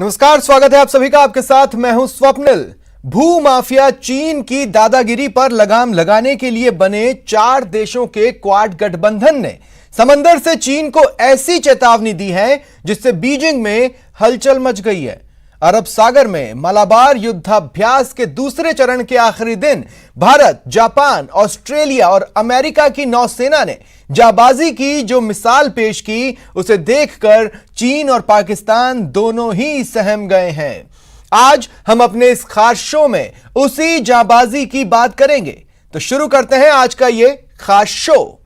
नमस्कार, स्वागत है आप सभी का। आपके साथ मैं हूं स्वप्निल। भू माफिया चीन की दादागिरी पर लगाम लगाने के लिए बने 4 देशों के क्वाड गठबंधन ने समंदर से चीन को ऐसी चेतावनी दी है जिससे बीजिंग में हलचल मच गई है। अरब सागर में मलाबार युद्धाभ्यास के दूसरे चरण के आखिरी दिन भारत, जापान, ऑस्ट्रेलिया और अमेरिका की नौसेना ने जाबाजी की जो मिसाल पेश की, उसे देखकर चीन और पाकिस्तान दोनों ही सहम गए हैं। आज हम अपने इस खास शो में उसी जाबाजी की बात करेंगे। तो शुरू करते हैं आज का ये खास शो।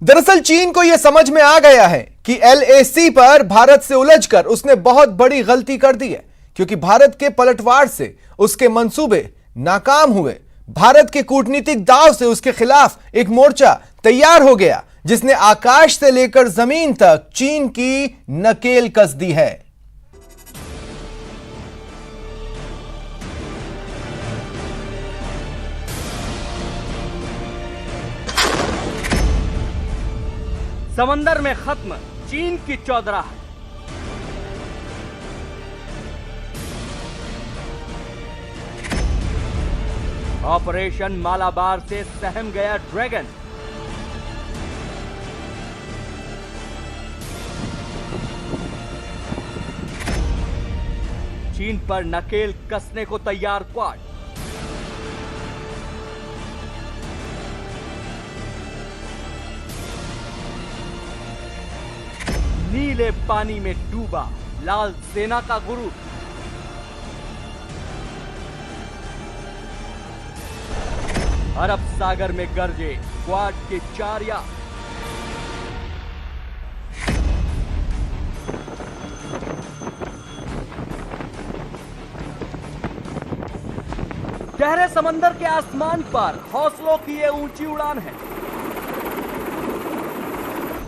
दरअसल चीन को यह समझ में आ गया है कि LAC पर भारत से उलझकर उसने बहुत बड़ी गलती कर दी है, क्योंकि भारत के पलटवार से उसके मंसूबे नाकाम हुए। भारत के कूटनीतिक दांव से उसके खिलाफ एक मोर्चा तैयार हो गया जिसने आकाश से लेकर जमीन तक चीन की नकेल कस दी है। समंदर में खत्म चीन की चौधराहट। ऑपरेशन मालाबार से सहम गया ड्रैगन। चीन पर नकेल कसने को तैयार क्वाड। नीले पानी में डूबा लाल सेना का गुरु। अरब सागर में गरजे क्वाड के 4 यार। गहरे समंदर के आसमान पर हौसलों की ये ऊंची उड़ान है।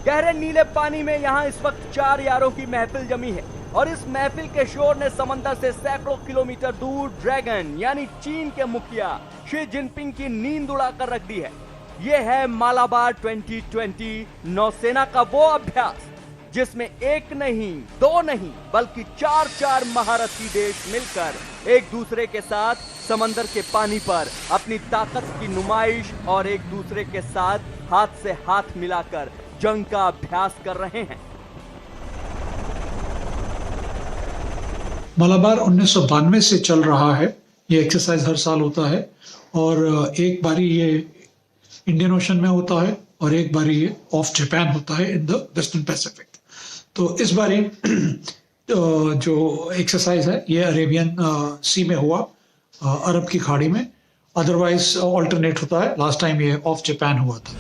गहरे नीले पानी में यहां इस वक्त 4 यारों की महफिल जमी है और इस महफिल के शोर ने समंदर से सैकड़ों किलोमीटर दूर ड्रैगन यानी चीन के मुखिया शी जिनपिंग की नींद उड़ाकर रख दी है। यह है मालाबार 2020 नौसेना का वो अभ्यास जिसमें एक नहीं, 2 नहीं, बल्कि 4 महारथी देश मिलकर एक दूसरे के साथ समंदर के पानी पर अपनी ताकत की नुमाइश और एक दूसरे के साथ हाथ से हाथ मिलाकर जंग का अभ्यास कर रहे हैं। मलाबार 1992 से चल रहा है। ये एक्सरसाइज हर साल होता है और एक बारी ये इंडियन ओशन में होता है और एक बारी ये ऑफ जापान होता है इन द वेस्टर्न पैसिफिक। तो इस बारी जो एक्सरसाइज है ये अरेबियन सी में हुआ, अरब की खाड़ी में। अदरवाइज ऑल्टरनेट होता है। लास्ट टाइम ये ऑफ जापान हुआ था।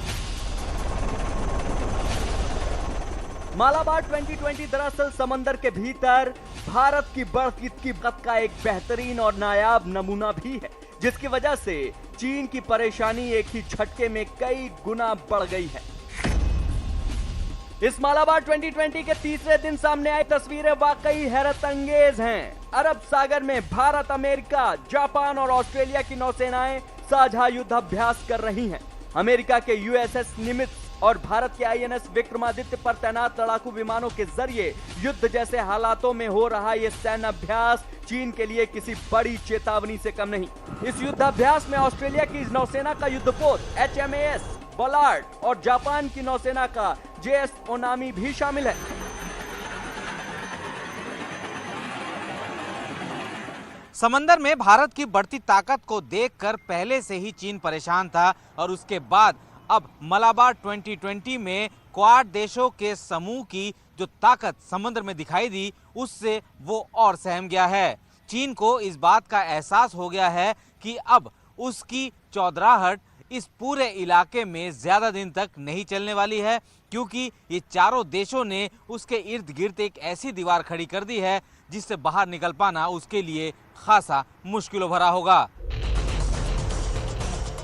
मालाबार 2020 दरअसल समंदर के भीतर भारत की बढ़ती ताकत का एक बेहतरीन और नायाब नमूना भी है, जिसकी वजह से चीन की परेशानी एक ही झटके में कई गुना बढ़ गई है। इस मालाबार 2020 के तीसरे दिन सामने आई तस्वीरें वाकई हैरत अंगेज हैं। अरब सागर में भारत, अमेरिका, जापान और ऑस्ट्रेलिया की नौसेनाएं साझा युद्धाभ्यास कर रही हैं। अमेरिका के USS निमित्ज और भारत के INS विक्रमादित्य पर तैनात लड़ाकू विमानों के जरिए युद्ध जैसे हालातों में हो रहा यह सैन्य अभ्यास चीन के लिए किसी बड़ी चेतावनी से कम नहीं। इस युद्धाभ्यास में ऑस्ट्रेलिया की नौसेना का युद्धपोत HMAS बलार्ड और जापान की नौसेना का JS ओनामी भी शामिल है। समंदर में भारत की बढ़ती ताकत को देखकर पहले से ही चीन परेशान था और उसके बाद अब मलाबार 2020 में क्वाड देशों के समूह की जो ताकत समुद्र में दिखाई दी, उससे वो और सहम गया है। चीन को इस बात का एहसास हो गया है कि अब उसकी चौधराहट इस पूरे इलाके में ज्यादा दिन तक नहीं चलने वाली है, क्योंकि ये चारों देशों ने उसके इर्द गिर्द एक ऐसी दीवार खड़ी कर दी है जिससे बाहर निकल पाना उसके लिए खासा मुश्किलों भरा होगा।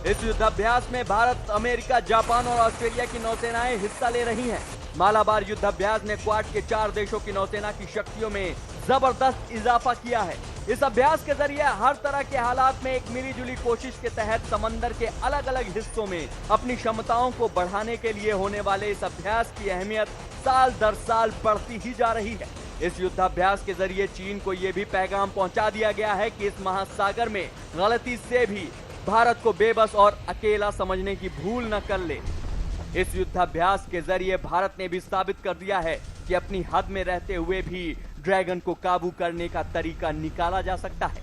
इस युद्धाभ्यास में भारत, अमेरिका, जापान और ऑस्ट्रेलिया की नौसेनाएं हिस्सा ले रही हैं। मालाबार युद्धाभ्यास ने क्वाड के 4 देशों की नौसेना की शक्तियों में जबरदस्त इजाफा किया है। इस अभ्यास के जरिए हर तरह के हालात में एक मिलीजुली कोशिश के तहत समंदर के अलग अलग हिस्सों में अपनी क्षमताओं को बढ़ाने के लिए होने वाले इस अभ्यास की अहमियत साल दर साल बढ़ती ही जा रही है। इस युद्धाभ्यास के जरिए चीन को यह भी पैगाम पहुंचा दिया गया है कि इस महासागर में गलती से भी भारत को बेबस और अकेला समझने की भूल न कर ले। इस युद्धाभ्यास के जरिए भारत ने भी साबित कर दिया है कि अपनी हद में रहते हुए भी ड्रैगन को काबू करने का तरीका निकाला जा सकता है।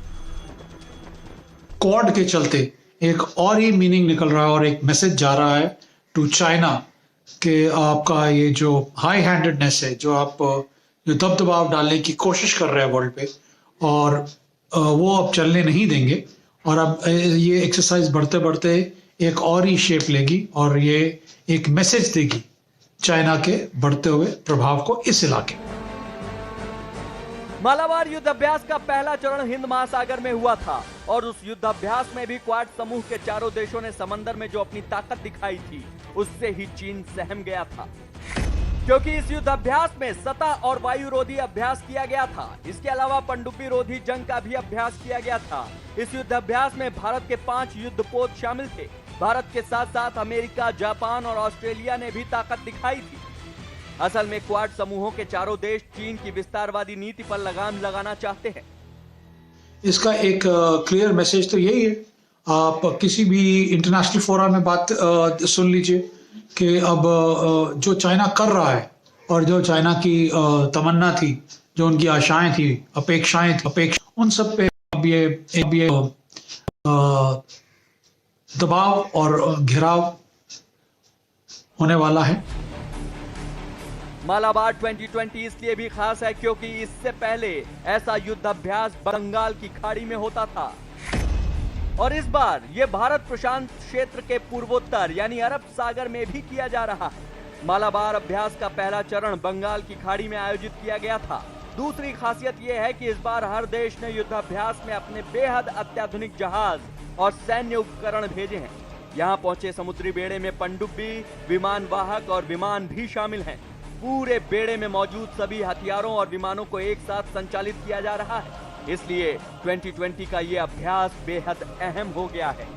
क्वाड के चलते एक और ही मीनिंग निकल रहा है और एक मैसेज जा रहा है टू चाइना कि आपका ये जो हाई हैंडेडनेस है, जो आप जो दबदबाव डालने की कोशिश कर रहे हैं वर्ल्ड पे, और वो अब चलने नहीं देंगे। और अब ये एक्सरसाइज बढ़ते बढ़ते एक और ही शेप लेगी और ये एक मैसेज देगी चाइना के बढ़ते हुए प्रभाव को इस इलाके में। मालाबार युद्धाभ्यास का पहला चरण हिंद महासागर में हुआ था और उस युद्धाभ्यास में भी क्वाड समूह के चारों देशों ने समंदर में जो अपनी ताकत दिखाई थी उससे ही चीन सहम गया था, क्योंकि इस युद्धाभ्यास में सतह और वायु रोधी अभ्यास किया गया था। इसके अलावा पनडुब्बी रोधी जंग का भी अभ्यास किया गया था। इस युद्धाभ्यास में भारत के 5 युद्धपोत शामिल थे। भारत के साथ साथ अमेरिका, जापान और ऑस्ट्रेलिया ने भी ताकत दिखाई थी। असल में क्वाड समूहों के चारों देश चीन की विस्तारवादी नीति पर लगाम लगाना चाहते हैं। इसका एक क्लियर मैसेज तो यही है, आप किसी भी इंटरनेशनल फोरम में बात सुन लीजिए कि अब जो चाइना कर रहा है और जो चाइना की तमन्ना थी, जो उनकी आशाएं थी, अपेक्षाएं थी, उन सब पे अब ये दबाव और घेराव होने वाला है। मालाबार 2020 इसलिए भी खास है क्योंकि इससे पहले ऐसा युद्धाभ्यास बंगाल की खाड़ी में होता था और इस बार यह भारत प्रशांत क्षेत्र के पूर्वोत्तर यानी अरब सागर में भी किया जा रहा है। मालाबार अभ्यास का पहला चरण बंगाल की खाड़ी में आयोजित किया गया था। दूसरी खासियत यह है कि इस बार हर देश ने युद्धाभ्यास में अपने बेहद अत्याधुनिक जहाज और सैन्य उपकरण भेजे हैं। यहाँ पहुंचे समुद्री बेड़े में पनडुब्बी, विमान वाहक और विमान भी शामिल हैं। पूरे बेड़े में मौजूद सभी हथियारों और विमानों को एक साथ संचालित किया जा रहा है, इसलिए 2020 का ये अभ्यास बेहद अहम हो गया है।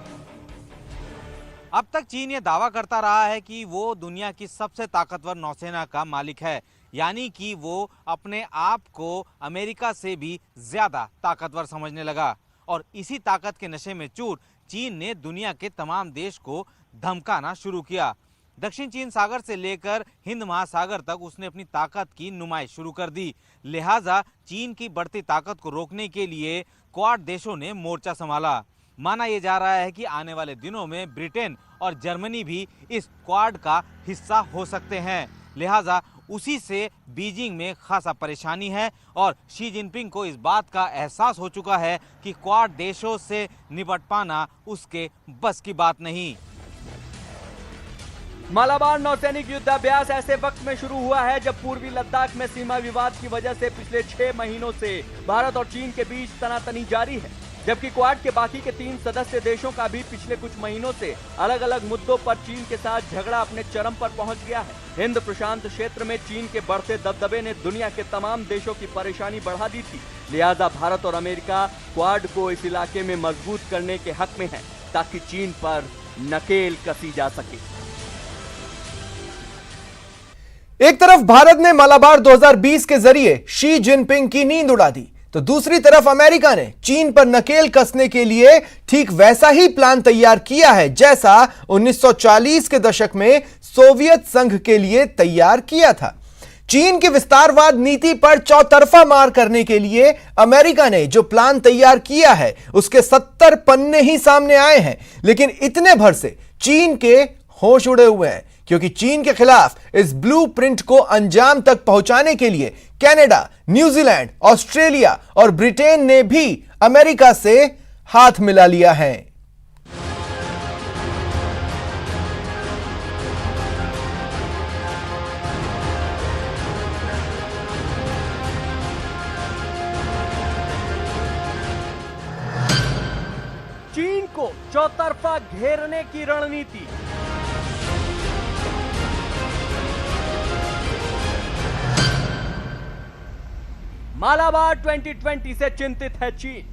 अब तक चीन ये दावा करता रहा है कि वो दुनिया की सबसे ताकतवर नौसेना का मालिक है, यानी कि वो अपने आप को अमेरिका से भी ज्यादा ताकतवर समझने लगा और इसी ताकत के नशे में चूर चीन ने दुनिया के तमाम देश को धमकाना शुरू किया। दक्षिण चीन सागर से लेकर हिंद महासागर तक उसने अपनी ताकत की नुमाइश शुरू कर दी। लिहाजा चीन की बढ़ती ताकत को रोकने के लिए क्वाड देशों ने मोर्चा संभाला। माना यह जा रहा है कि आने वाले दिनों में ब्रिटेन और जर्मनी भी इस क्वाड का हिस्सा हो सकते हैं। लिहाजा उसी से बीजिंग में खासा परेशानी है और शी जिनपिंग को इस बात का एहसास हो चुका है कि क्वाड देशों से निपट पाना उसके बस की बात नहीं। मालाबार नौसैनिक युद्धाभ्यास ऐसे वक्त में शुरू हुआ है जब पूर्वी लद्दाख में सीमा विवाद की वजह से पिछले 6 महीनों से भारत और चीन के बीच तनातनी जारी है, जबकि क्वाड के बाकी के 3 सदस्य देशों का भी पिछले कुछ महीनों से अलग अलग मुद्दों पर चीन के साथ झगड़ा अपने चरम पर पहुंच गया है। हिंद प्रशांत क्षेत्र में चीन के बढ़ते दबदबे ने दुनिया के तमाम देशों की परेशानी बढ़ा दी थी। लिहाजा भारत और अमेरिका क्वाड को इस इलाके में मजबूत करने के हक में है ताकि चीन पर नकेल कसी जा सके। एक तरफ भारत ने मालाबार 2020 के जरिए शी जिनपिंग की नींद उड़ा दी, तो दूसरी तरफ अमेरिका ने चीन पर नकेल कसने के लिए ठीक वैसा ही प्लान तैयार किया है जैसा 1940 के दशक में सोवियत संघ के लिए तैयार किया था। चीन की विस्तारवाद नीति पर चौतरफा मार करने के लिए अमेरिका ने जो प्लान तैयार किया है उसके 70 पन्ने ही सामने आए हैं, लेकिन इतने भर से चीन के होश उड़े हुए हैं क्योंकि चीन के खिलाफ इस ब्लूप्रिंट को अंजाम तक पहुंचाने के लिए कनाडा, न्यूजीलैंड, ऑस्ट्रेलिया और ब्रिटेन ने भी अमेरिका से हाथ मिला लिया है। चीन को चौतरफा घेरने की रणनीति। मालाबार 2020 से चिंतित है चीन।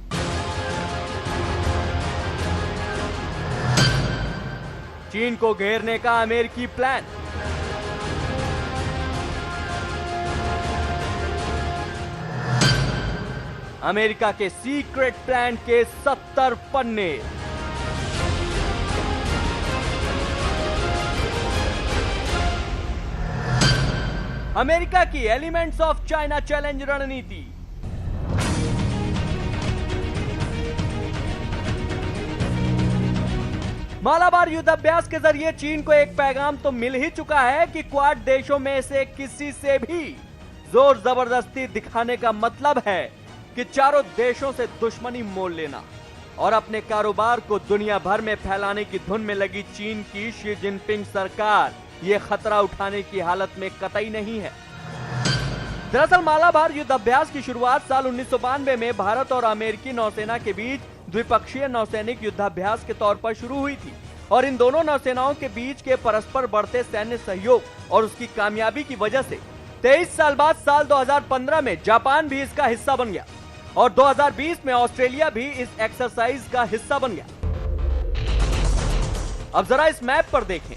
चीन को घेरने का अमेरिकी प्लान। अमेरिका के सीक्रेट प्लान के 70 पन्ने। अमेरिका की एलिमेंट्स ऑफ चाइना चैलेंज रणनीति। मालाबार युद्धाभ्यास के जरिए चीन को एक पैगाम तो मिल ही चुका है कि क्वाड देशों में से किसी से भी जोर जबरदस्ती दिखाने का मतलब है कि चारों देशों से दुश्मनी मोल लेना और अपने कारोबार को दुनिया भर में फैलाने की धुन में लगी चीन की शी जिनपिंग सरकार ये खतरा उठाने की हालत में कतई नहीं है। दरअसल मालाबार युद्धाभ्यास की शुरुआत साल 1992 में भारत और अमेरिकी नौसेना के बीच द्विपक्षीय नौसैनिक युद्धाभ्यास के तौर पर शुरू हुई थी और इन दोनों नौसेनाओं के बीच के परस्पर बढ़ते सैन्य सहयोग और उसकी कामयाबी की वजह से 23 साल बाद साल 2015 में जापान भी इसका हिस्सा बन गया और 2020 में ऑस्ट्रेलिया भी इस एक्सरसाइज का हिस्सा बन गया। अब जरा इस मैप पर देखें,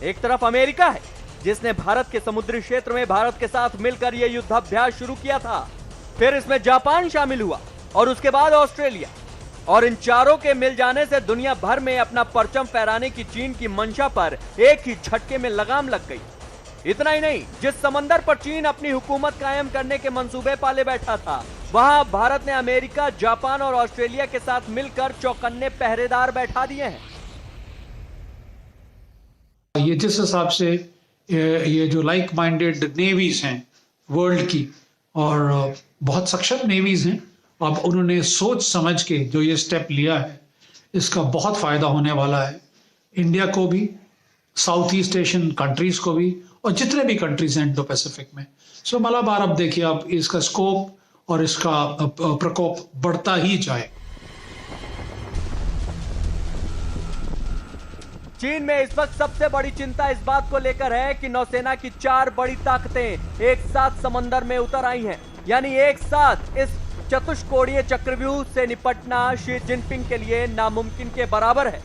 एक तरफ अमेरिका है जिसने भारत के समुद्री क्षेत्र में भारत के साथ मिलकर यह युद्धाभ्यास शुरू किया था, फिर इसमें जापान शामिल हुआ और उसके बाद ऑस्ट्रेलिया, और इन चारों के मिल जाने से दुनिया भर में अपना परचम फहराने की चीन की मंशा पर एक ही झटके में लगाम लग गई। इतना ही नहीं, जिस समंदर पर चीन अपनी हुकूमत कायम करने के मंसूबे पाले बैठा था, वहां भारत ने अमेरिका, जापान और ऑस्ट्रेलिया के साथ मिलकर चौकन्ने पहरेदार बैठा दिए हैं। ये जिस हिसाब से ये जो लाइक माइंडेड नेवीज हैं वर्ल्ड की और बहुत सक्षम नेवीज हैं, अब उन्होंने सोच समझ के जो ये स्टेप लिया है इसका बहुत फायदा होने वाला है इंडिया को भी, साउथ ईस्ट एशियन कंट्रीज को भी और जितने भी कंट्रीज हैं इंडो पैसिफिक में। सो मालाबार अब देखिए, अब इसका स्कोप और इसका प्रकोप बढ़ता ही जाए। चीन में इस वक्त सबसे बड़ी चिंता इस बात को लेकर है कि नौसेना की 4 बड़ी ताकतें एक साथ समंदर में उतर आई हैं, यानी एक साथ इस चतुष्कोणीय चक्रव्यूह से निपटना शी जिनपिंग के लिए नामुमकिन के बराबर है।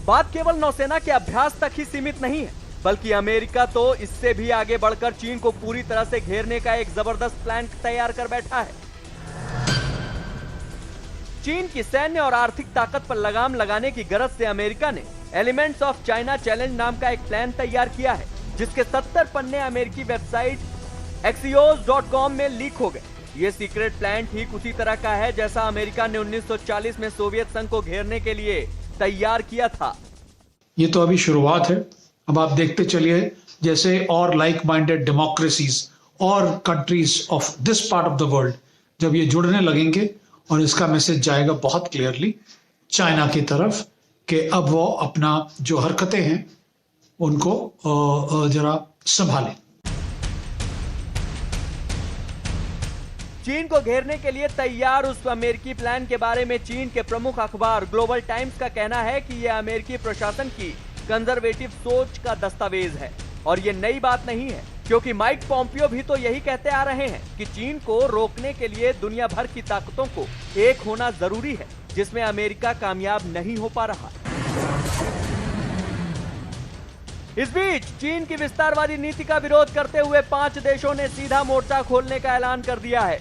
बात केवल नौसेना के अभ्यास तक ही सीमित नहीं है, बल्कि अमेरिका तो इससे भी आगे बढ़कर चीन को पूरी तरह से घेरने का एक जबरदस्त प्लान तैयार कर बैठा है। चीन की सैन्य और आर्थिक ताकत पर लगाम लगाने की गरज से अमेरिका ने एलिमेंट्स ऑफ चाइना चैलेंज नाम का एक प्लान तैयार किया है, जिसके 70 पन्ने अमेरिकी वेबसाइट axios.com में लीक हो गए। ये सीक्रेट प्लान ठीक उसी तरह का है जैसा अमेरिका ने 1940 में सोवियत संघ को घेरने के लिए तैयार किया था। ये तो अभी शुरुआत है, अब आप देखते चलिए जैसे और लाइक माइंडेड डेमोक्रेसीज और countries of this part of the world जब ये जुड़ने लगेंगे और इसका मैसेज जाएगा बहुत क्लियरली चाइना की तरफ कि अब वो अपना जो हरकतें हैं उनको जरा संभालें। चीन को घेरने के लिए तैयार उस अमेरिकी प्लान के बारे में चीन के प्रमुख अखबार ग्लोबल टाइम्स का कहना है कि यह अमेरिकी प्रशासन की कंजर्वेटिव सोच का दस्तावेज है और ये नई बात नहीं है, क्योंकि माइक पोम्पियो भी तो यही कहते आ रहे हैं कि चीन को रोकने के लिए दुनिया भर की ताकतों को एक होना जरूरी है, जिसमें अमेरिका कामयाब नहीं हो पा रहा। इस बीच चीन की विस्तारवादी नीति का विरोध करते हुए 5 देशों ने सीधा मोर्चा खोलने का ऐलान कर दिया है।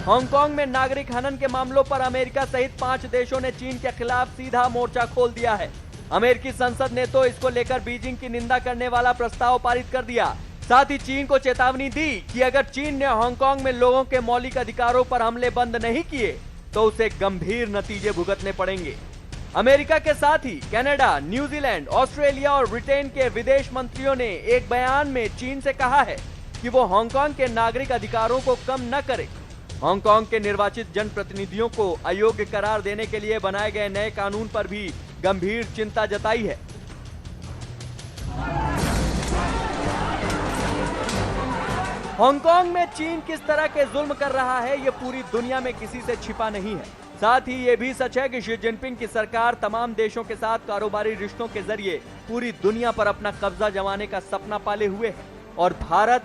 हांगकांग में नागरिक हनन के मामलों पर अमेरिका सहित 5 देशों ने चीन के खिलाफ सीधा मोर्चा खोल दिया है। अमेरिकी संसद ने तो इसको लेकर बीजिंग की निंदा करने वाला प्रस्ताव पारित कर दिया। साथ ही चीन को चेतावनी दी कि अगर चीन ने हांगकांग में लोगों के मौलिक अधिकारों पर हमले बंद नहीं किए तो उसे गंभीर नतीजे भुगतने पड़ेंगे। अमेरिका के साथ ही कनाडा, न्यूजीलैंड, ऑस्ट्रेलिया और ब्रिटेन के विदेश मंत्रियों ने एक बयान में चीन से कहा है कि वो हांगकांग के नागरिक अधिकारों को कम न करे। हांगकांग के निर्वाचित जनप्रतिनिधियों को अयोग्य करार देने के लिए बनाए गए नए कानून पर भी गंभीर चिंता जताई है। हांगकांग में चीन किस तरह के जुल्म कर रहा है, ये पूरी दुनिया में किसी से छिपा नहीं है। साथ ही ये भी सच है कि शी जिनपिंग की सरकार तमाम देशों के साथ कारोबारी रिश्तों के जरिए पूरी दुनिया पर अपना कब्जा जमाने का सपना पाले हुए है और भारत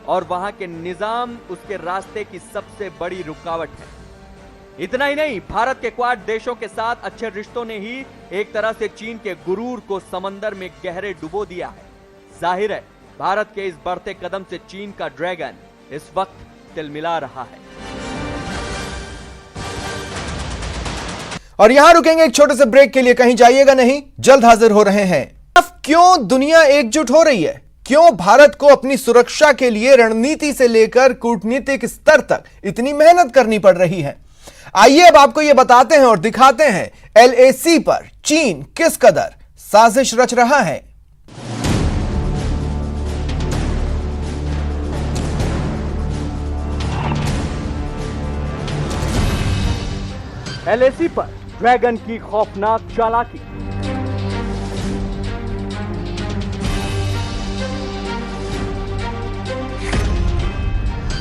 और वहां के निजाम उसके रास्ते की सबसे बड़ी रुकावट है। इतना ही नहीं, भारत के क्वाड देशों के साथ अच्छे रिश्तों ने ही एक तरह से चीन के गुरूर को समंदर में गहरे डुबो दिया है। जाहिर है, भारत के इस बढ़ते कदम से चीन का ड्रैगन इस वक्त तिलमिला रहा है। और यहां रुकेंगे एक छोटे से ब्रेक के लिए, कहीं जाइएगा नहीं, जल्द हाजिर हो रहे हैं। अब क्यों दुनिया एकजुट हो रही है, क्यों भारत को अपनी सुरक्षा के लिए रणनीति से लेकर कूटनीतिक स्तर तक इतनी मेहनत करनी पड़ रही है, आइए अब आपको यह बताते हैं और दिखाते हैं LAC पर चीन किस कदर साजिश रच रहा है। LAC पर ड्रैगन की खौफनाक चालाकी।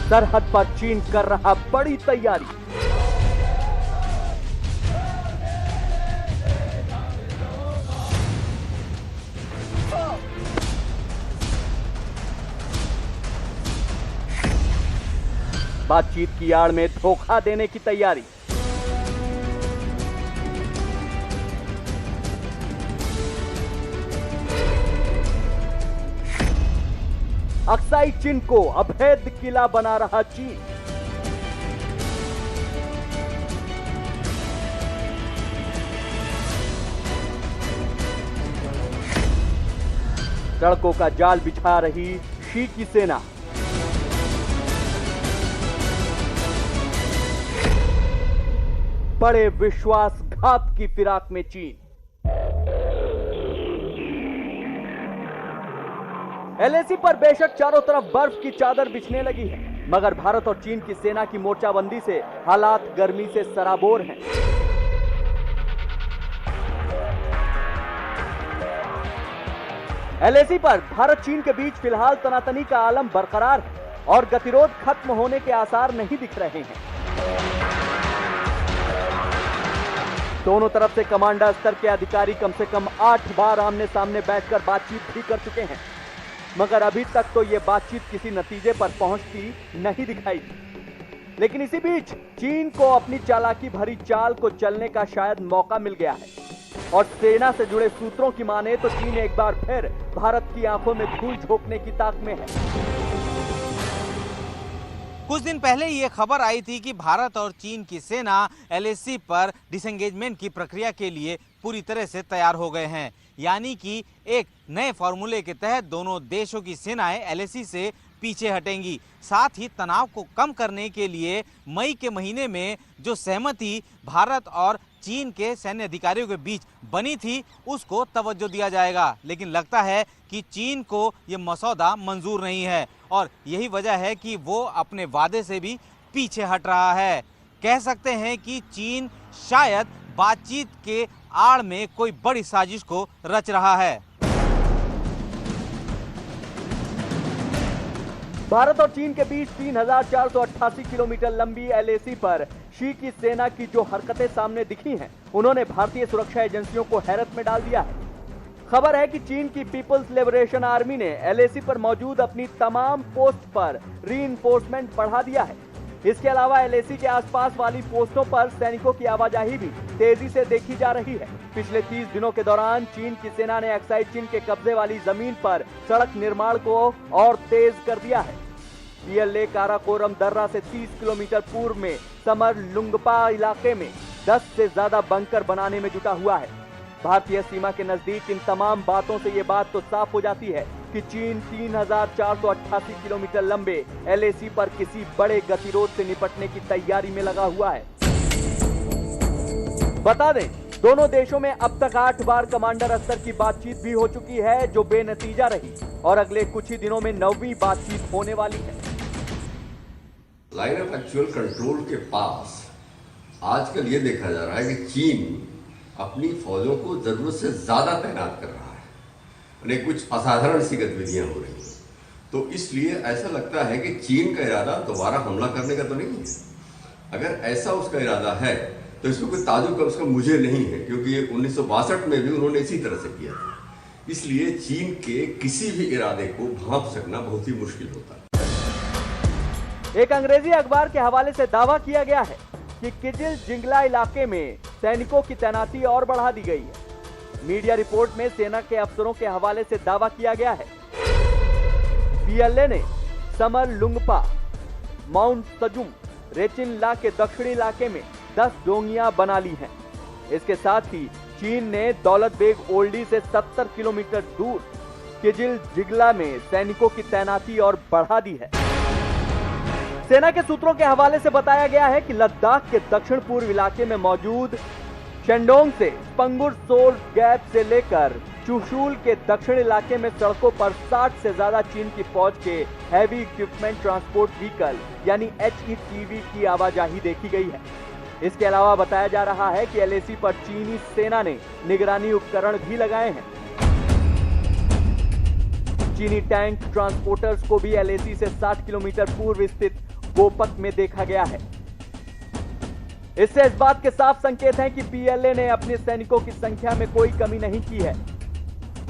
सरहद पर चीन कर रहा बड़ी तैयारी। बातचीत की आड़ में धोखा देने की तैयारी। अक्साई चीन को अभेद किला बना रहा चीन। सड़कों का जाल बिछा रही शी की सेना। बड़े विश्वासघात की फिराक में चीन। LAC पर बेशक चारों तरफ बर्फ की चादर बिछने लगी है, मगर भारत और चीन की सेना की मोर्चाबंदी से हालात गर्मी से सराबोर हैं। LAC पर भारत चीन के बीच फिलहाल तनातनी का आलम बरकरार है और गतिरोध खत्म होने के आसार नहीं दिख रहे हैं। दोनों तरफ से कमांडर स्तर के अधिकारी कम से कम 8 बार आमने सामने बैठकर बातचीत भी कर चुके हैं, मगर अभी तक तो ये बातचीत किसी नतीजे पर पहुंचती नहीं दिखाई। लेकिन इसी बीच चीन को अपनी चालाकी भरी चाल को चलने का शायद मौका मिल गया है और सेना से जुड़े सूत्रों की माने तो चीन एक बार फिर भारत की आंखों में धूल झोंकने की ताक में है। कुछ दिन पहले ये खबर आई थी कि भारत और चीन की सेना LAC पर डिसएंगेजमेंट की प्रक्रिया के लिए पूरी तरह से तैयार हो गए हैं, यानी कि एक नए फॉर्मूले के तहत दोनों देशों की सेनाएं LAC से पीछे हटेंगी। साथ ही तनाव को कम करने के लिए मई के महीने में जो सहमति भारत और चीन के सैन्य अधिकारियों के बीच बनी थी उसको तवज्जो दिया जाएगा। लेकिन लगता है कि चीन को ये मसौदा मंजूर नहीं है और यही वजह है कि वो अपने वादे से भी पीछे हट रहा है। कह सकते हैं कि चीन शायद बातचीत के आड़ में कोई बड़ी साजिश को रच रहा है। भारत और चीन के बीच 3,488 किलोमीटर लंबी LAC पर शी की सेना की जो हरकतें सामने दिखी हैं, उन्होंने भारतीय सुरक्षा एजेंसियों को हैरत में डाल दिया है। खबर है कि चीन की पीपल्स लिबरेशन आर्मी ने LAC पर मौजूद अपनी तमाम पोस्ट पर रीइंफोर्समेंट बढ़ा दिया है। इसके अलावा LAC के आसपास वाली पोस्टों पर सैनिकों की आवाजाही भी तेजी से देखी जा रही है। पिछले 30 दिनों के दौरान चीन की सेना ने अक्साई चीन के कब्जे वाली जमीन पर सड़क निर्माण को और तेज कर दिया है। PLA काराकोरम दर्रा से 30 किलोमीटर पूर्व में समर लुंगपा इलाके में 10 से ज्यादा बंकर बनाने में जुटा हुआ है। भारतीय सीमा के नजदीक इन तमाम बातों से ये बात तो साफ हो जाती है कि चीन 3,488 किलोमीटर लंबे LAC पर किसी बड़े गतिरोध से निपटने की तैयारी में लगा हुआ है। बता दें, दोनों देशों में अब तक 8 बार कमांडर स्तर की बातचीत भी हो चुकी है, जो बेनतीजा रही और अगले कुछ ही दिनों में 9वीं बातचीत होने वाली है। लाइन ऑफ एक्चुअल कंट्रोल के पास आजकल ये देखा जा रहा है कि चीन अपनी फौजों को जरूरत से ज्यादा तैनात कर रहा है, यानी कुछ असाधारण सी गतिविधियां हो रही हैं। तो इसलिए ऐसा लगता है कि चीन का इरादा दोबारा हमला करने का तो नहीं है। अगर ऐसा उसका इरादा है तो इसमें कोई ताजुब कम से कम मुझे नहीं है, क्योंकि ये 1962 में भी उन्होंने इसी तरह से किया था। इसलिए चीन के किसी भी इरादे को भांप सकना बहुत ही मुश्किल होता है। एक अंग्रेजी अखबार के हवाले से दावा किया गया है कि किजिल जिंगला इलाके में सैनिकों की तैनाती और बढ़ा दी गई है। मीडिया रिपोर्ट में सेना के अफसरों के हवाले से दावा किया गया है पीएलए ने समर लुंगपा, माउंट तजुम, रेचिन ला के दक्षिणी इलाके में 10 डोंगियां बना ली हैं। इसके साथ ही चीन ने दौलत बेग ओल्डी से 70 किलोमीटर दूर किजिल जिंगला में सैनिकों की तैनाती और बढ़ा दी है। सेना के सूत्रों के हवाले से बताया गया है कि लद्दाख के दक्षिण पूर्व इलाके में मौजूद शेंडोंग से पंगुर सोल गैप से लेकर चुशूल के दक्षिण इलाके में सड़कों पर 60 से ज्यादा चीन की फौज के हैवी इक्विपमेंट ट्रांसपोर्ट व्हीकल यानी HETV की आवाजाही देखी गई है। इसके अलावा बताया जा रहा है कि LAC पर चीनी सेना ने निगरानी उपकरण भी लगाए हैं। चीनी टैंक ट्रांसपोर्टर्स को भी LAC से 60 किलोमीटर पूर्व स्थित गोपक में देखा गया है। इससे इस बात के साफ संकेत हैं कि PLA ने अपने सैनिकों की संख्या में कोई कमी नहीं की है।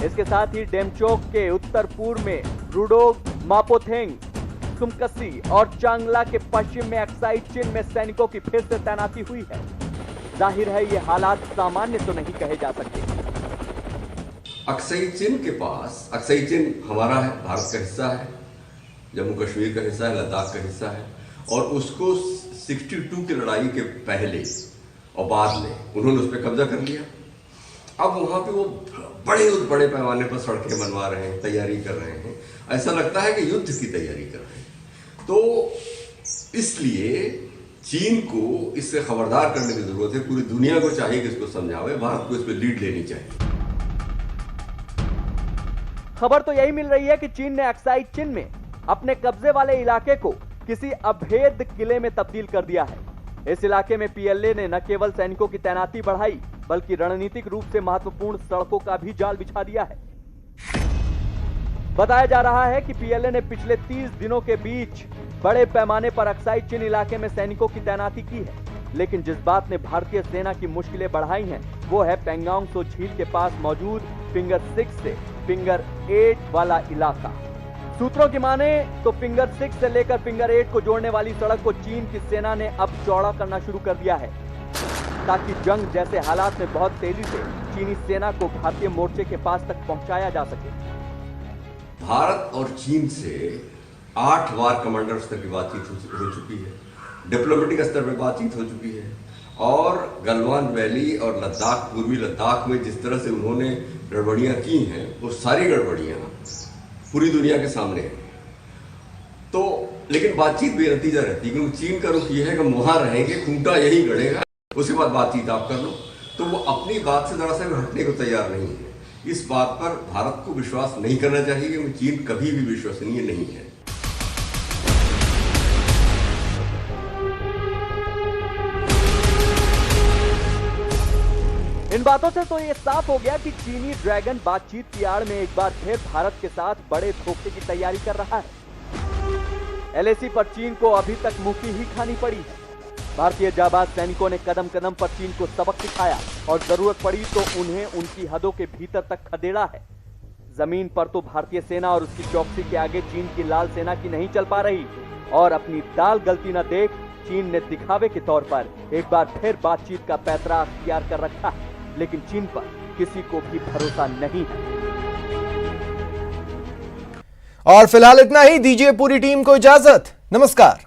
इसके साथ ही डेमचोक के उत्तर पूर्व में रुडोग, मापोथेंग, सुमकसी और चांगला के पश्चिम में अक्साई चिन में सैनिकों की फिर से तैनाती हुई है। जाहिर है ये हालात सामान्य तो नहीं कहे जा सकते। अक्साई चिन के पास, अक्साई चिन हमारा है, भारत का हिस्सा है, जम्मू कश्मीर का हिस्सा है, लद्दाख का हिस्सा है, और उसको 62 की लड़ाई के पहले और बाद में उन्होंने उस पर कब्जा कर लिया। अब वहां पे वो बड़े पैमाने पर सड़कें बनवा रहे हैं, तैयारी कर रहे हैं, ऐसा लगता है कि युद्ध की तैयारी कर रहे हैं। तो इसलिए चीन को इससे खबरदार करने की जरूरत है। पूरी दुनिया को चाहिए कि इसको समझावे, भारत को इस पर लीड लेनी चाहिए। खबर तो यही मिल रही है कि चीन ने अक्साई चिन में अपने कब्जे वाले इलाके को किसी अभेद किले में तब्दील कर दिया है। इस इलाके में PLA ने न केवल सैनिकों की तैनाती बढ़ाई बल्कि रणनीतिक रूप से महत्वपूर्ण सड़कों का भी जाल बिछा दिया है। बताया जा रहा है कि PLA ने पिछले 30 दिनों के बीच बड़े पैमाने पर अक्साई चिन इलाके में सैनिकों की तैनाती की है, लेकिन जिस बात ने भारतीय सेना की मुश्किलें बढ़ाई हैं वो है पेंगोंग त्सो झील के पास मौजूद फिंगर 6 से फिंगर 8 वाला इलाका। सूत्रों की माने तो फिंगर 6 से लेकर फिंगर 8 को जोड़ने वाली सड़क को चीन की सेना ने अब चौड़ा करना शुरू कर दिया है, ताकि जंग जैसे हालात में बहुत तेजी से चीनी सेना को भारतीय मोर्चे के पास तक पहुंचाया जा सके। भारत और चीन से 8 बार कमांडर स्तर की बातचीत हो चुकी है, डिप्लोमेटिक स्तर पर बातचीत हो चुकी है, और गलवान वैली और लद्दाख, पूर्वी लद्दाख में जिस तरह से उन्होंने गड़बड़ियां की हैं, वो सारी गड़बड़ियां पूरी दुनिया के सामने है। तो लेकिन बातचीत बेनतीजा रहती है, क्योंकि चीन का रुख यह है कि हम वहां रहेंगे, खूंटा यही गड़ेगा, उसके बाद बातचीत आप कर लो। तो वो अपनी बात से दरअसल हटने को तैयार नहीं है। इस बात पर भारत को विश्वास नहीं करना चाहिए, क्योंकि चीन कभी भी विश्वसनीय नहीं है। इन बातों से तो ये साफ हो गया कि चीनी ड्रैगन बातचीत की आड़ में एक बार फिर भारत के साथ बड़े धोखे की तैयारी कर रहा है। LAC पर चीन को अभी तक मुक्की ही खानी पड़ी है। भारतीय जाबाज सैनिकों ने कदम कदम पर चीन को सबक सिखाया और जरूरत पड़ी तो उन्हें उनकी हदों के भीतर तक खदेड़ा है। जमीन पर तो भारतीय सेना और उसकी चौकसी के आगे चीन की लाल सेना की नहीं चल पा रही, और अपनी दाल गलती न देख चीन ने दिखावे के तौर पर एक बार फिर बातचीत का पैतरा अख्तियार कर रखा है, लेकिन चीन पर किसी को भी भरोसा नहीं है। और फिलहाल इतना ही। दीजिए पूरी टीम को इजाजत। नमस्कार।